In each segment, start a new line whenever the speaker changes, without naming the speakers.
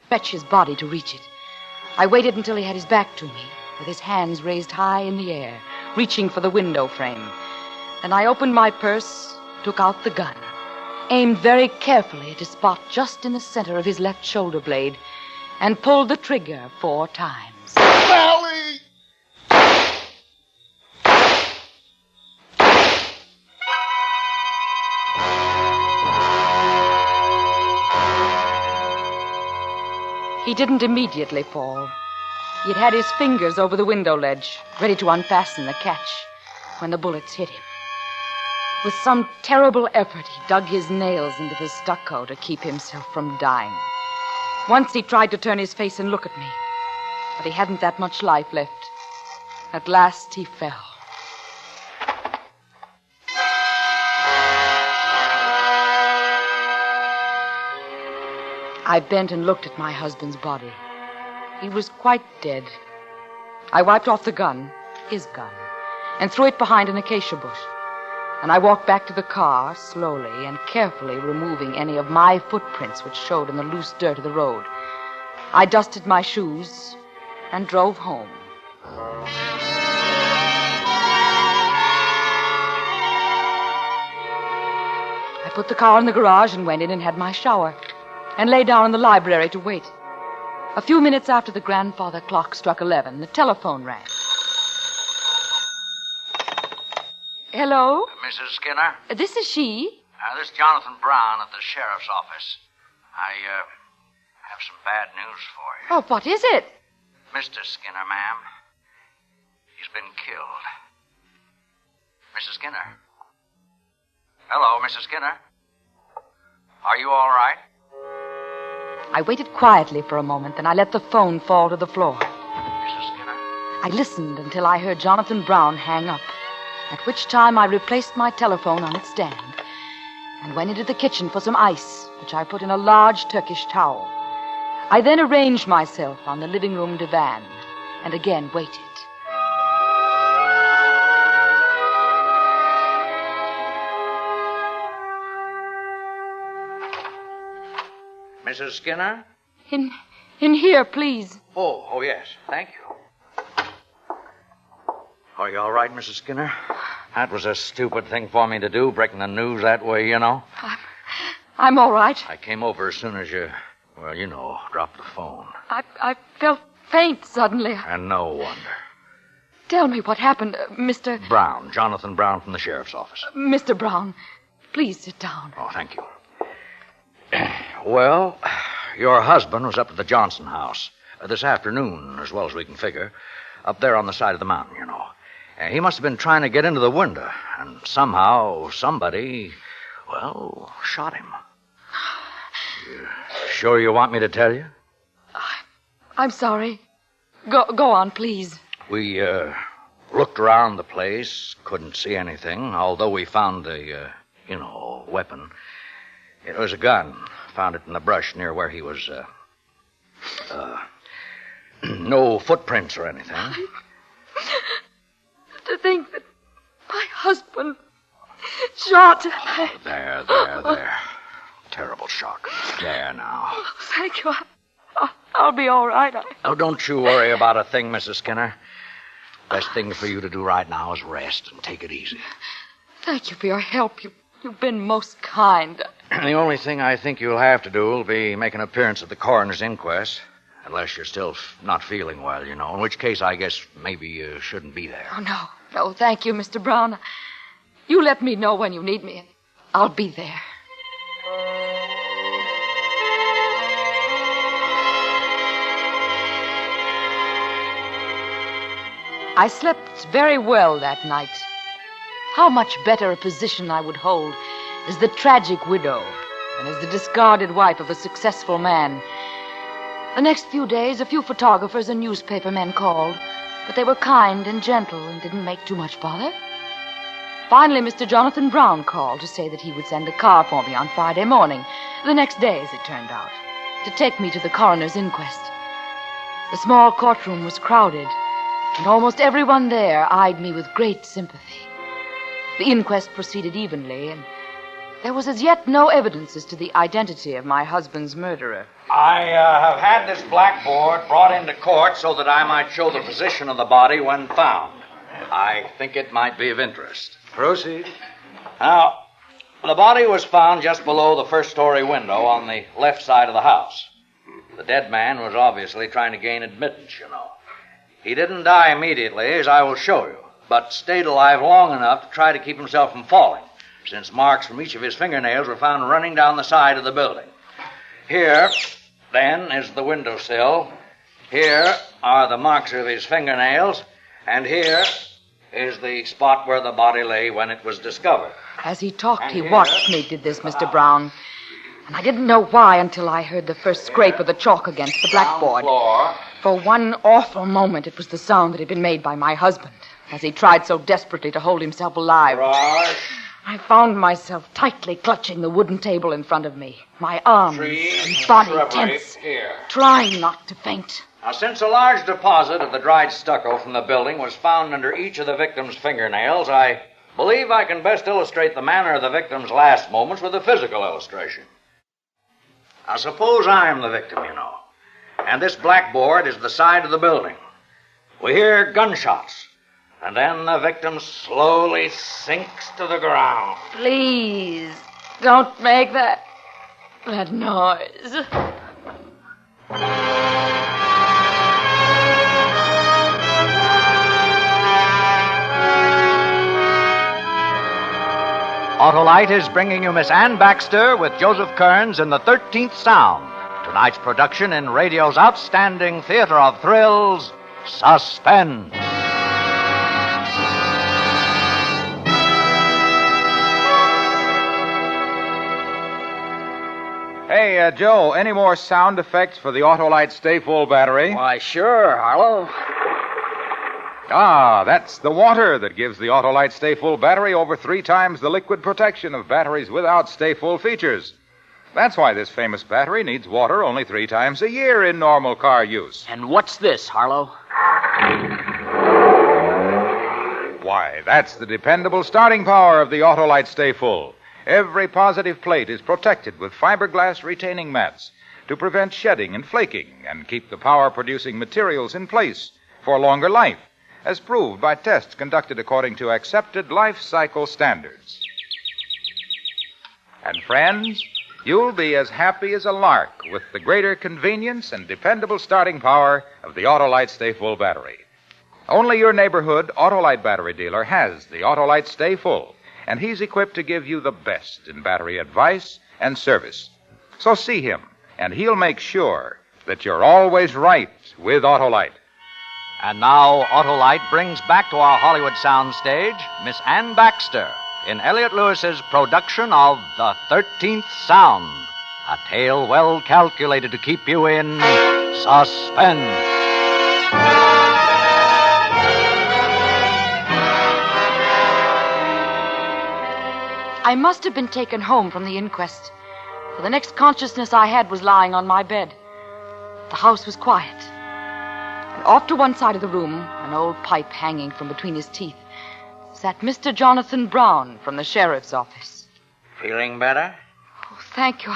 stretch his body to reach it. I waited until he had his back to me, with his hands raised high in the air, reaching for the window frame. Then I opened my purse, took out the gun, aimed very carefully at a spot just in the center of his left shoulder blade, and pulled the trigger 4 times.
Sally!
He didn't immediately fall. He'd had his fingers over the window ledge, ready to unfasten the catch, when the bullets hit him. With some terrible effort, he dug his nails into the stucco to keep himself from dying. Once he tried to turn his face and look at me, but he hadn't that much life left. At last, he fell. I bent and looked at my husband's body. He was quite dead. I wiped off the gun, his gun, and threw it behind an acacia bush. And I walked back to the car, slowly and carefully removing any of my footprints which showed in the loose dirt of the road. I dusted my shoes and drove home. I put the car in the garage and went in and had my shower, and lay down in the library to wait. A few minutes after the grandfather clock struck 11, the telephone rang. Hello?
Mrs. Skinner?
This is she.
This is Jonathan Brown at the sheriff's office. I have some bad news for you.
Oh, what is it?
Mr. Skinner, ma'am. He's been killed. Mrs. Skinner? Hello, Mrs. Skinner? Are you all right?
I waited quietly for a moment, then I let the phone fall to the floor.
Mrs. Skinner?
I listened until I heard Jonathan Brown hang up, at which time I replaced my telephone on its stand and went into the kitchen for some ice, which I put in a large Turkish towel. I then arranged myself on the living room divan and again waited.
Mrs. Skinner?
In here, please.
Oh, yes. Thank you. Are you all right, Mrs. Skinner? That was a stupid thing for me to do, breaking the news that way, you know.
I'm all right.
I came over as soon as you, dropped the phone.
I felt faint suddenly.
And no wonder.
Tell me what happened, Mr.
Brown, Jonathan Brown from the sheriff's office.
Mr. Brown, please sit down.
Oh, thank you. Well, your husband was up at the Johnson house this afternoon, as well as we can figure, up there on the side of the mountain, you know. He must have been trying to get into the window, and somehow somebody, shot him. You sure you want me to tell you?
I'm sorry. Go on, please.
We looked around the place, couldn't see anything, although we found the, weapon. It was a gun. Found it in the brush near where he was, no footprints or anything.
To think that my husband shot...
Oh, there. Terrible shock. There now.
Oh, thank you. I'll be all right.
Oh, don't you worry about a thing, Mrs. Skinner. Best thing for you to do right now is rest and take it easy.
Thank you for your help. You've been most kind.
The only thing I think you'll have to do will be make an appearance at the coroner's inquest. Unless you're still not feeling well, in which case I guess maybe you shouldn't be there.
Oh, no, thank you, Mr. Brown. You let me know when you need me, and I'll be there. I slept very well that night. How much better a position I would hold as the tragic widow and as the discarded wife of a successful man. The next few days, a few photographers and newspaper men called, but they were kind and gentle and didn't make too much bother. Finally, Mr. Jonathan Brown called to say that he would send a car for me on Friday morning, the next day, as it turned out, to take me to the coroner's inquest. The small courtroom was crowded, and almost everyone there eyed me with great sympathy. The inquest proceeded evenly, and There was as yet no evidence as to the identity of my husband's murderer.
I have had this blackboard brought into court so that I might show the position of the body when found. I think it might be of interest.
Proceed.
Now, the body was found just below the first-story window on the left side of the house. The dead man was obviously trying to gain admittance, you know. He didn't die immediately, as I will show you, but stayed alive long enough to try to keep himself from falling, since marks from each of his fingernails were found running down the side of the building. Here, then, is the windowsill. Here are the marks of his fingernails, and here is the spot where the body lay when it was discovered.
As he talked, he watched me did this, Mr. Brown. And I didn't know why until I heard the first scrape of the chalk against the blackboard. For one awful moment, it was the sound that had been made by my husband, as he tried so desperately to hold himself alive. I found myself tightly clutching the wooden table in front of me, my arms and body tense, trying not to faint.
Now, since a large deposit of the dried stucco from the building was found under each of the victim's fingernails, I believe I can best illustrate the manner of the victim's last moments with a physical illustration. Now, suppose I am the victim, you know, and this blackboard is the side of the building. We hear gunshots, and then the victim slowly sinks to the ground.
Please, don't make that noise.
Autolite is bringing you Miss Ann Baxter with Joseph Kearns in the 13th Sound. Tonight's production in radio's outstanding theater of thrills, Suspense.
Hey, Joe, any more sound effects for the Autolite Stay Full battery?
Why, sure, Harlow.
Ah, that's the water that gives the Autolite Stay Full battery over 3 times the liquid protection of batteries without Stay Full features. That's why this famous battery needs water only 3 times a year in normal car use.
And what's this, Harlow?
Why, that's the dependable starting power of the Autolite Stay Full. Every positive plate is protected with fiberglass retaining mats to prevent shedding and flaking and keep the power-producing materials in place for longer life, as proved by tests conducted according to accepted life cycle standards. And friends, you'll be as happy as a lark with the greater convenience and dependable starting power of the Autolite Stay Full battery. Only your neighborhood Autolite battery dealer has the Autolite Stay Full, and he's equipped to give you the best in battery advice and service. So see him, and he'll make sure that you're always right with Autolite.
And now, Autolite brings back to our Hollywood soundstage Miss Ann Baxter in Elliot Lewis's production of The 13th Sound, a tale well calculated to keep you in suspense.
I must have been taken home from the inquest, for the next consciousness I had was lying on my bed. The house was quiet. And off to one side of the room, an old pipe hanging from between his teeth, sat Mr. Jonathan Brown from the sheriff's office.
Feeling better?
Oh, thank you.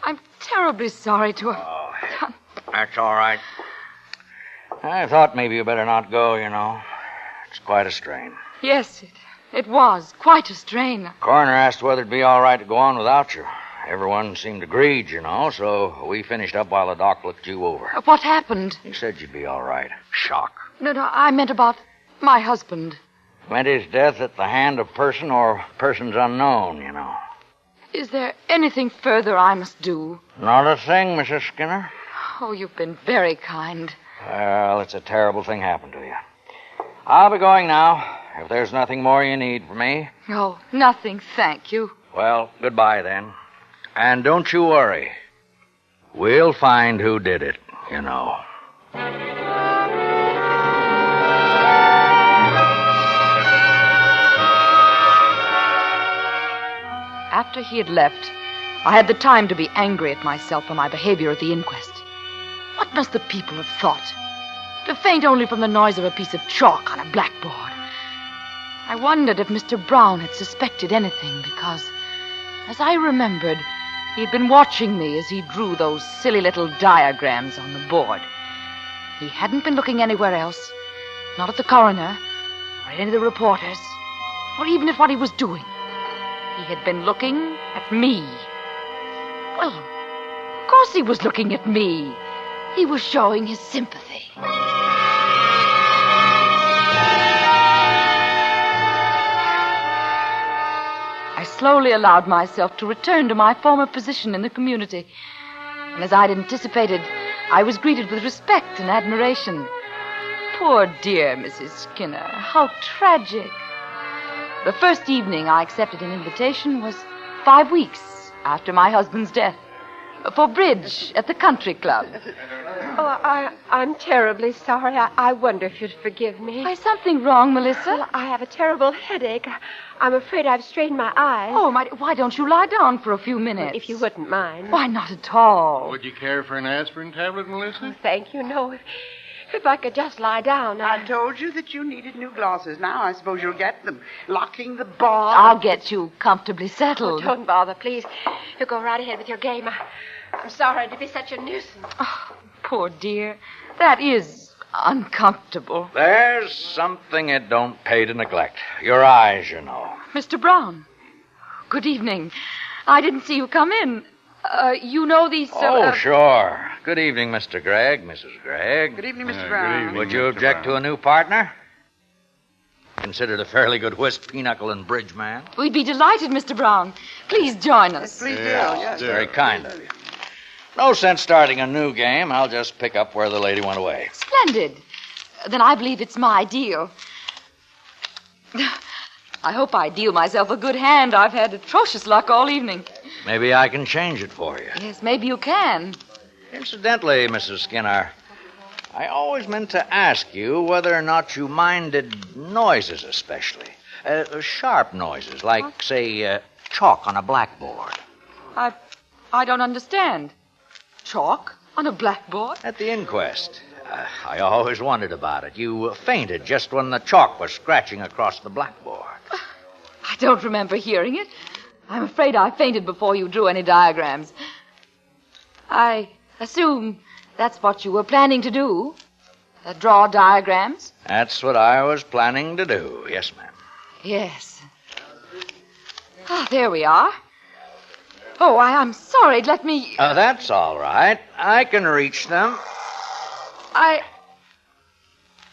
I'm terribly sorry to have done.
That's all right. I thought maybe you better not go, you know. It's quite a strain.
Yes, it was quite a strain.
Coroner asked whether it'd be all right to go on without you. Everyone seemed agreed, you know, so we finished up while the doc looked you over.
What happened?
He said you'd be all right. Shock.
No, I meant about my husband.
Meant his death at the hand of person or persons unknown, you know.
Is there anything further I must do?
Not a thing, Mrs. Skinner.
Oh, you've been very kind.
Well, it's a terrible thing happened to you. I'll be going now, if there's nothing more you need from me.
Oh, nothing, thank you.
Well, goodbye then. And don't you worry. We'll find who did it, you know.
After he had left, I had the time to be angry at myself for my behavior at the inquest. What must the people have thought? To faint only from the noise of a piece of chalk on a blackboard. I wondered if Mr. Brown had suspected anything because As I remembered, he had been watching me as he drew those silly little diagrams on the board. He hadn't been looking anywhere else, not at the coroner, or at any of the reporters, or even at what he was doing. He had been looking at me. Well, of course he was looking at me. He was showing his sympathy. I slowly allowed myself to return to my former position in the community. And as I'd anticipated, I was greeted with respect and admiration. Poor dear Mrs. Skinner, how tragic. The first evening I accepted an invitation was 5 weeks after my husband's death, for bridge at the country club.
Oh, I'm terribly sorry. I wonder if you'd forgive me.
Is something wrong, Melissa?
Well, I have a terrible headache. I'm afraid I've strained my eyes.
Oh, why don't you lie down for a few minutes?
If you wouldn't mind.
Why, not at all.
Would you care for an aspirin tablet, Melissa?
Oh, thank you. No, if I could just lie down.
I told you that you needed new glasses. Now I suppose you'll get them. Locking the bar.
I'll get you comfortably
Oh,
settled.
don't bother, please. You go right ahead with your game. I'm sorry to be such a nuisance.
Oh, poor dear. That is uncomfortable.
There's something it don't pay to neglect. Your eyes, you know.
Mr. Brown, good evening. I didn't see you come in. You know these...
Sure. Good evening, Mr. Gregg, Mrs. Gregg.
Good evening, Mr.
Good
Brown.
evening.
Would you
Mr.
object
Brown.
to a new partner? Considered a fairly good whist, pinochle, and bridge man.
We'd be delighted, Mr. Brown. Please join us.
Please do.
Yeah,
Yes.
Very kind of you. No sense starting a new game. I'll just pick up where the lady went away.
Splendid. Then I believe it's my deal. I hope I deal myself a good hand. I've had atrocious luck all evening.
Maybe I can change it for you.
Yes, maybe you can.
Incidentally, Mrs. Skinner, I always meant to ask you whether or not you minded noises especially. Sharp noises, like, say, chalk on a blackboard.
I don't understand. Chalk on a blackboard?
At the inquest. I always wondered about it. You fainted just when the chalk was scratching across the blackboard.
I don't remember hearing it. I'm afraid I fainted before you drew any diagrams. I assume that's what you were planning to do? Draw diagrams?
That's what I was planning to do. Yes, ma'am.
Yes. Ah, there we are. Oh, I'm sorry. Let me...
That's all right. I can reach them.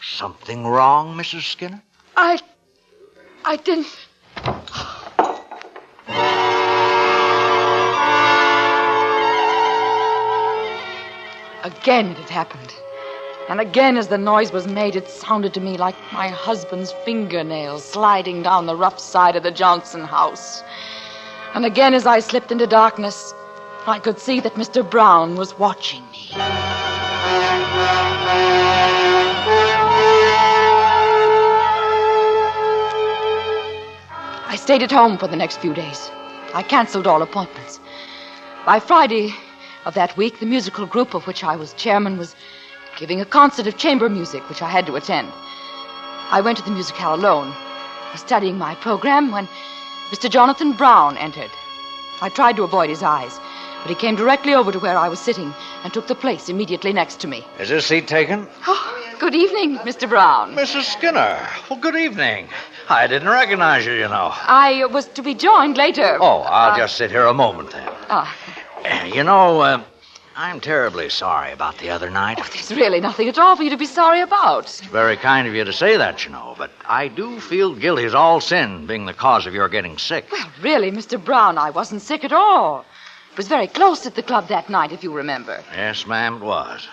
Something wrong, Mrs. Skinner?
I didn't... Again it had happened. And again, as the noise was made, it sounded to me like my husband's fingernails sliding down the rough side of the Johnson house. And again, as I slipped into darkness, I could see that Mr. Brown was watching me. I stayed at home for the next few days. I canceled all appointments. By Friday of that week, the musical group of which I was chairman was giving a concert of chamber music, which I had to attend. I went to the musicale alone, studying my program, when Mr. Jonathan Brown entered. I tried to avoid his eyes, but he came directly over to where I was sitting and took the place immediately next to me.
Is this seat taken?
Oh, good evening, Mr. Brown.
Mrs. Skinner. Well, good evening. I didn't recognize you, you know.
I was to be joined later.
Oh, I'll just sit here a moment then. You know, I'm terribly sorry about the other night.
There's really nothing at all for you to be sorry about.
It's very kind of you to say that, you know, but I do feel guilty as all sin, being the cause of your getting sick.
Well, really, Mr. Brown, I wasn't sick at all. It was very close at the club that night, if you remember.
Yes, ma'am, it was.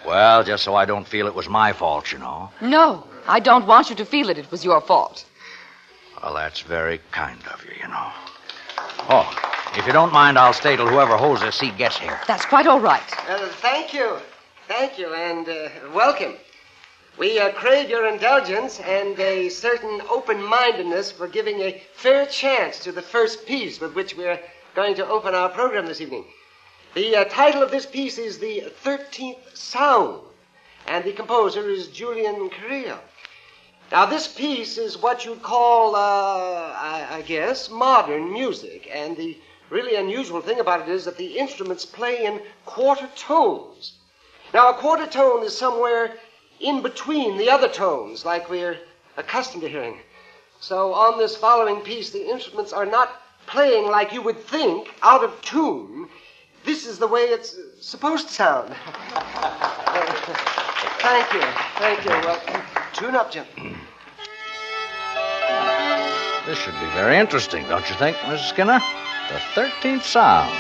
Well, just so I don't feel it was my fault, you know.
No, I don't want you to feel it was your fault.
Well, that's very kind of you, you know. Oh, if you don't mind, I'll stay till whoever holds this seat gets here.
That's quite all right.
Thank you. Thank you, and welcome. We crave your indulgence and a certain open-mindedness for giving a fair chance to the first piece with which we're going to open our program this evening. The title of this piece is The 13th Sound, and the composer is Julian Carrillo. Now, this piece is what you'd call, I guess, modern music, and the really unusual thing about it is that the instruments play in quarter tones. Now, a quarter tone is somewhere in between the other tones, like we're accustomed to hearing. So on this following piece, the instruments are not playing like you would think, out of tune. This is the way it's supposed to sound. Thank you. Well, tune up, gentlemen.
This should be very interesting, don't you think, Mrs. Skinner? The 13th sound.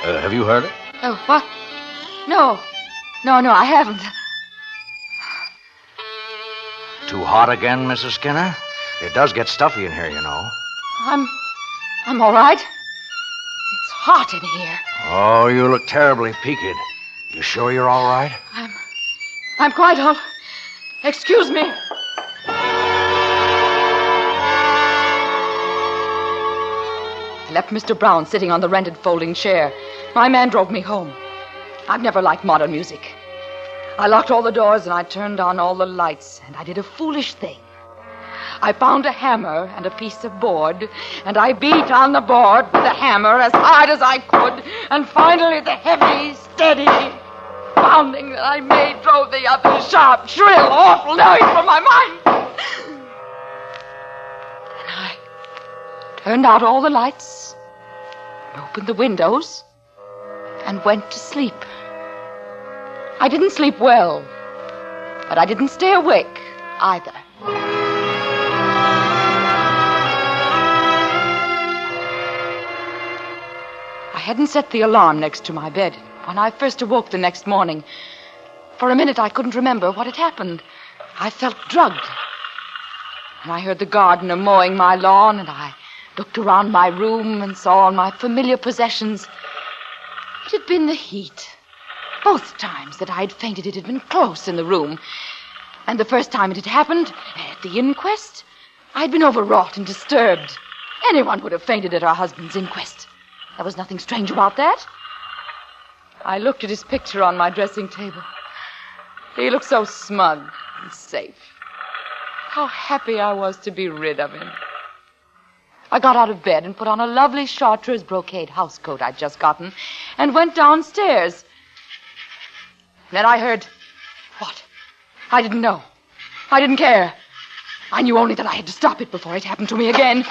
Have you heard it?
Oh, what? No, I haven't.
Too hot again, Mrs. Skinner? It does get stuffy in here, you know.
I'm all right. It's hot in here.
Oh, you look terribly peaked. You sure you're all right?
I'm quite all... Excuse me. I left Mr. Brown sitting on the rented folding chair. My man drove me home. I've never liked modern music. I locked all the doors and I turned on all the lights, and I did a foolish thing. I found a hammer and a piece of board, and I beat on the board with the hammer as hard as I could, and finally the heavy, steady pounding that I made drove the other sharp, shrill, awful noise from my mind. And I turned out all the lights, and opened the windows, and went to sleep. I didn't sleep well, but I didn't stay awake either. I hadn't set the alarm next to my bed when I first awoke the next morning. For a minute, I couldn't remember what had happened. I felt drugged. And I heard the gardener mowing my lawn, and I looked around my room and saw all my familiar possessions. It had been the heat. Both times that I had fainted, it had been close in the room. And the first time it had happened, at the inquest, I'd been overwrought and disturbed. Anyone would have fainted at her husband's inquest. There was nothing strange about that. I looked at his picture on my dressing table. He looked so smug and safe. How happy I was to be rid of him. I got out of bed and put on a lovely chartreuse brocade housecoat I'd just gotten and went downstairs. Then I heard... What? I didn't know. I didn't care. I knew only that I had to stop it before it happened to me again.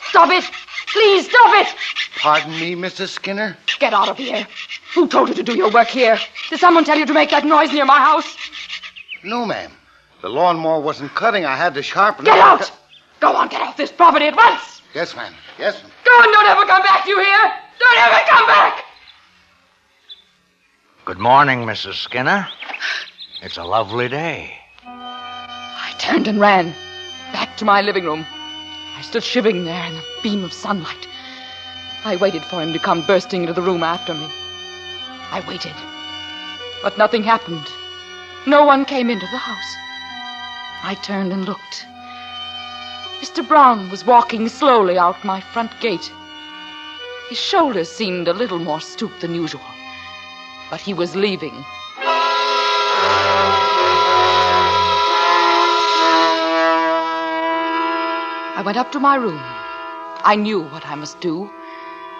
Stop it! Please, stop it!
Pardon me, Mrs. Skinner?
Get out of here. Who told you to do your work here? Did someone tell you to make that noise near my house?
No, ma'am. The lawnmower wasn't cutting. I had to sharpen it.
Get out! Go on, get off this property at once!
Yes, ma'am. Yes, ma'am.
Go and don't ever come back, do you hear? Don't ever come back!
Good morning, Mrs. Skinner. It's a lovely day.
I turned and ran back to my living room. I stood shivering there in the beam of sunlight. I waited for him to come bursting into the room after me. I waited. But nothing happened. No one came into the house. I turned and looked. Mr. Brown was walking slowly out my front gate. His shoulders seemed a little more stooped than usual. But he was leaving. I went up to my room. I knew what I must do.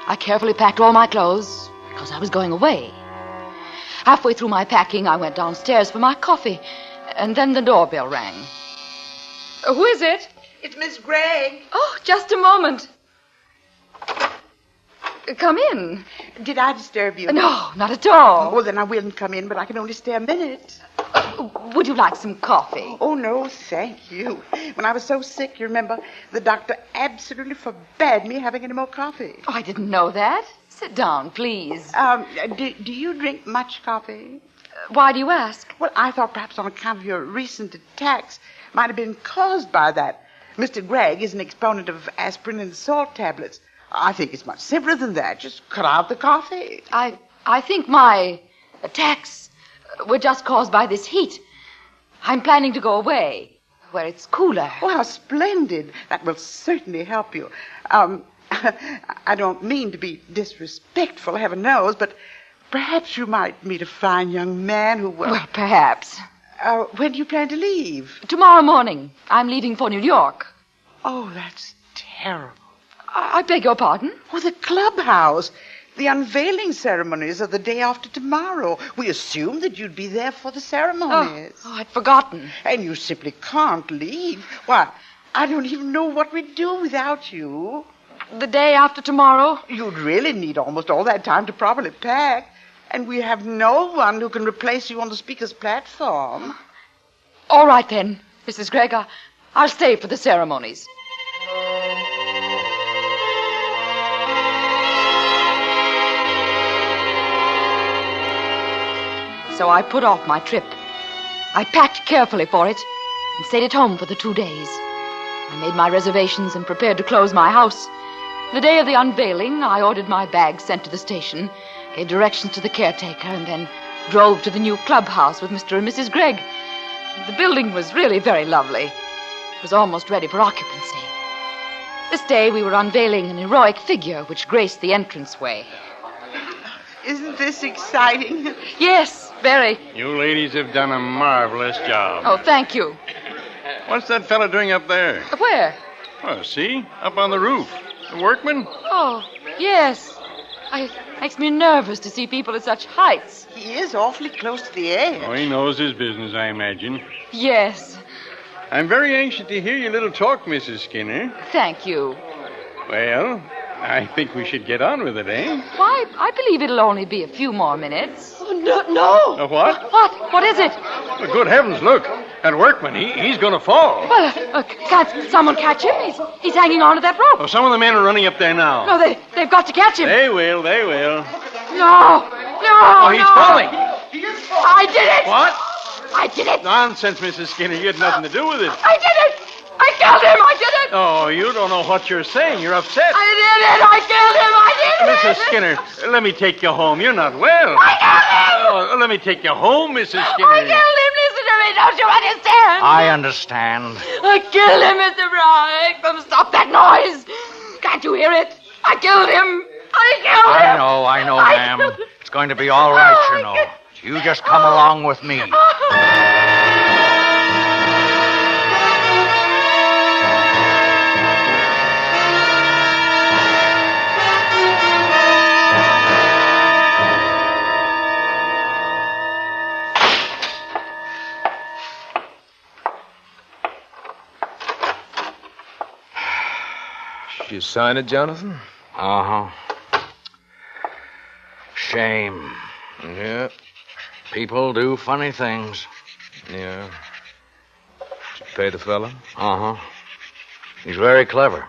I carefully packed all my clothes because I was going away. Halfway through my packing, I went downstairs for my coffee, and then the doorbell rang. Who is it?
It's Miss Gregg.
Oh, just a moment. Come in.
Did I disturb you?
No, not at all.
Oh, then I will come in, but I can only stay a minute.
Would you like some coffee?
Oh, no, thank you. When I was so sick, you remember, the doctor absolutely forbade me having any more coffee.
Oh, I didn't know that. Sit down, please.
Do you drink much coffee?
Why do you ask?
Well, I thought perhaps on account of your recent attacks might have been caused by that. Mr. Gregg is an exponent of aspirin and salt tablets. I think it's much simpler than that. Just cut out the coffee.
I think my attacks were just caused by this heat. I'm planning to go away, where it's cooler.
Oh, how splendid. That will certainly help you. I don't mean to be disrespectful, heaven knows, but perhaps you might meet a fine young man who will...
Well, perhaps.
When do you plan to leave?
Tomorrow morning. I'm leaving for New York.
Oh, that's terrible.
I beg your pardon?
Oh, the clubhouse. The unveiling ceremonies are the day after tomorrow. We assumed that you'd be there for the ceremonies.
Oh, I'd forgotten.
And you simply can't leave. Why, I don't even know what we'd do without you.
The day after tomorrow?
You'd really need almost all that time to properly pack. And we have no one who can replace you on the speaker's platform.
All right, then, Mrs. Gregg. I'll stay for the ceremonies. So I put off my trip. I packed carefully for it and stayed at home for the 2 days. I made my reservations and prepared to close my house. The day of the unveiling, I ordered my bags sent to the station, gave directions to the caretaker, and then drove to the new clubhouse with Mr. and Mrs. Gregg. The building was really very lovely. It was almost ready for occupancy. This day we were unveiling an heroic figure which graced the entranceway.
Isn't this exciting?
Yes, very.
You ladies have done a marvelous job.
Oh, thank you.
What's that fella doing up there?
Where?
Oh, see? Up on the roof. The workman?
Oh, yes. It makes me nervous to see people at such heights.
He is awfully close to the edge.
Oh, he knows his business, I imagine.
Yes.
I'm very anxious to hear your little talk, Mrs. Skinner.
Thank you.
Well, I think we should get on with it, eh?
Why, I believe it'll only be a few more minutes.
Oh, no.
A what?
What is it?
Well, good heavens, look. That workman, he's going to fall.
Well, can't someone catch him? He's hanging onto that rope.
Oh, some of the men are running up there now.
No, they've got to catch him.
They will.
No.
Oh, he's falling.
I did it.
What?
I did it.
Nonsense, Mrs. Skinner. You had nothing to do with it.
I did it. I killed him. I did it.
Oh, you don't know what you're saying. You're upset.
I did it. I killed him. I did it.
Mrs. Skinner, let me take you home. You're not well.
I killed him.
Oh, let me take you home, Mrs. Skinner.
I killed him. Listen to me. Don't you understand?
I understand.
I killed him, Mr. Brown. Stop that noise. Can't you hear it? I killed him. I killed him.
I know, ma'am. It's going to be all right, you know. You just come along with me.
Did you sign it, Jonathan?
Uh-huh. Shame.
Yeah.
People do funny things.
Yeah. Did you pay the fella?
Uh-huh. He's very clever.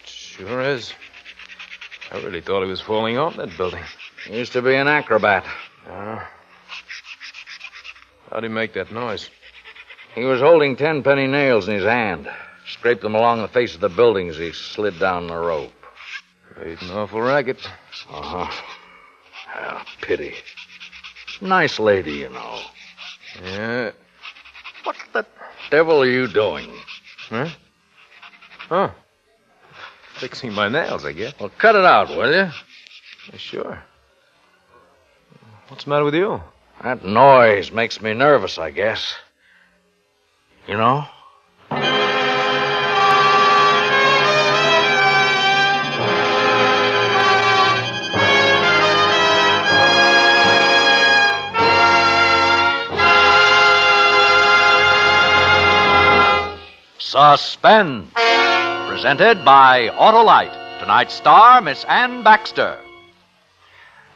Sure is. I really thought he was falling off that building.
He used to be an acrobat.
How'd he make that noise?
He was holding 10-penny nails in his hand. Scraped them along the face of the building as he slid down the rope.
Made an awful racket.
Uh-huh. Yeah, pity. Nice lady, you know.
Yeah.
What the devil are you doing?
Huh? Oh. Fixing my nails, I guess.
Well, cut it out, will you?
Yeah, sure. What's the matter with you?
That noise makes me nervous, I guess. You know? Suspense, presented by Autolite. Tonight's star, Miss Ann Baxter.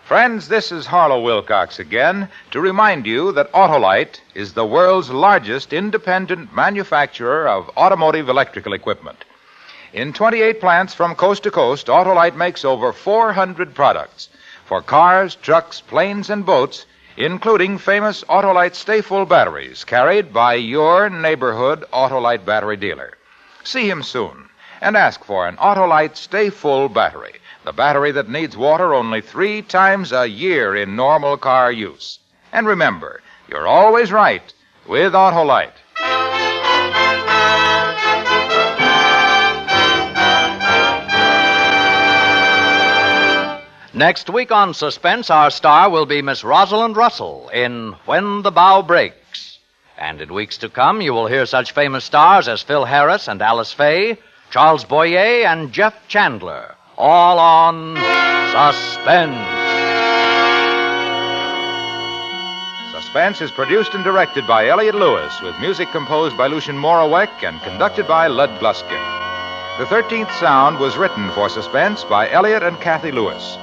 Friends, this is Harlow Wilcox again to remind you that Autolite is the world's largest independent manufacturer of automotive electrical equipment. In 28 plants from coast to coast, Autolite makes over 400 products for cars, trucks, planes, and boats, including famous Autolite Stay-Full batteries carried by your neighborhood Autolite battery dealer. See him soon and ask for an Autolite Stay-Full battery, the battery that needs water only 3 times a year in normal car use. And remember, you're always right with Autolite.
Next week on Suspense, our star will be Miss Rosalind Russell in When the Bow Breaks. And in weeks to come, you will hear such famous stars as Phil Harris and Alice Faye, Charles Boyer and Jeff Chandler. All on Suspense.
Suspense is produced and directed by Elliott Lewis, with music composed by Lucien Morawek and conducted by Lud Gluskin. The 13th Sound was written for Suspense by Elliott and Kathy Lewis.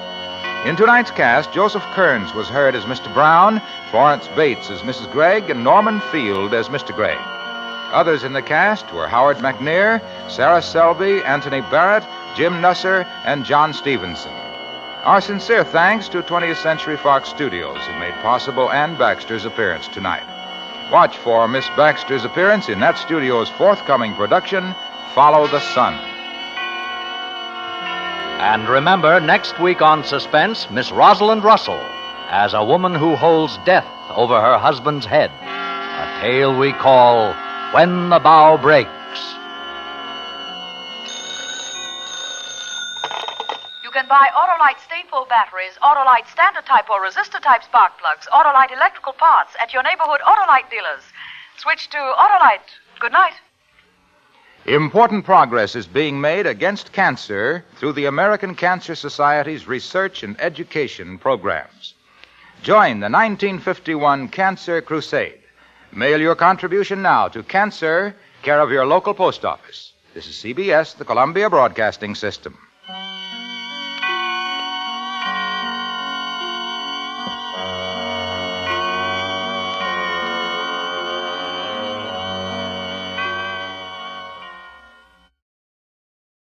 In tonight's cast, Joseph Kearns was heard as Mr. Brown, Florence Bates as Mrs. Gregg, and Norman Field as Mr. Gregg. Others in the cast were Howard McNear, Sarah Selby, Anthony Barrett, Jim Nusser, and John Stevenson. Our sincere thanks to 20th Century Fox Studios, who made possible Ann Baxter's appearance tonight. Watch for Miss Baxter's appearance in that studio's forthcoming production, Follow the Sun.
And remember, next week on Suspense, Miss Rosalind Russell as a woman who holds death over her husband's head. A tale we call When the Bow Breaks.
You can buy Autolite Stateful batteries, Autolite standard type or resistor type spark plugs, Autolite electrical parts at your neighborhood Autolite dealers. Switch to Autolite. Good night.
Important progress is being made against cancer through the American Cancer Society's research and education programs. Join the 1951 Cancer Crusade. Mail your contribution now to Cancer, care of your local post office. This is CBS, the Columbia Broadcasting System.